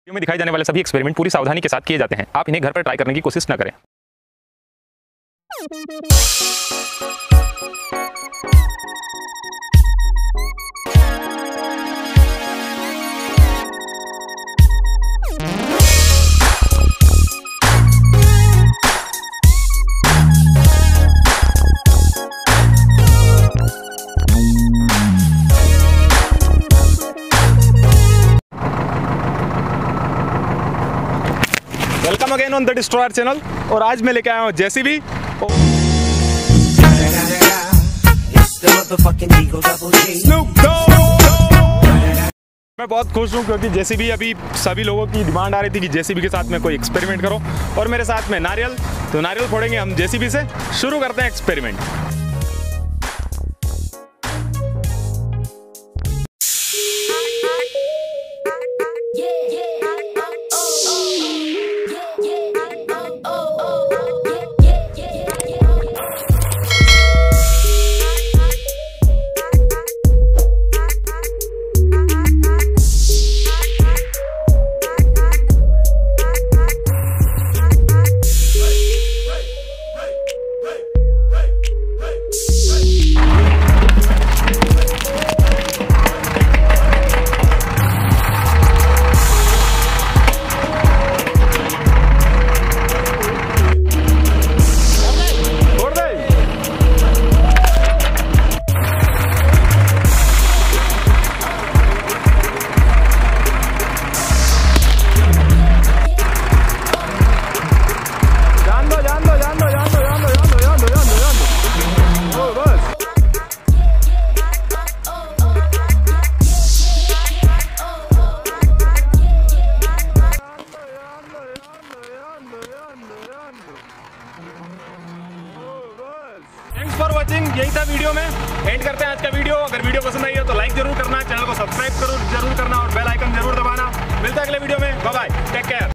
Video में दिखाए जाने वाले सभी एक्सपेरिमेंट पूरी सावधानी के साथ किए जाते हैं। आप इन्हें घर पर ट्राई करने की कोशिश न करें। Welcome again on the destroyer channel. और आज मैं लेके आया हूँ जेसीबी। मैं बहुत खुश हूँ क्योंकि जेसीबी अभी सभी लोगों की डिमांड आ रही थी कि जेसीबी के साथ में कोई एक्सपेरिमेंट करो, और मेरे साथ में नारियल। तो नारियल फोड़ेंगे हम जेसीबी से। शुरू करते हैं एक्सपेरिमेंट। Thanks for watching. यही था वीडियो में। एंड करते हैं आज का वीडियो। अगर वीडियो पसंद आई हो तो लाइक जरूर करना,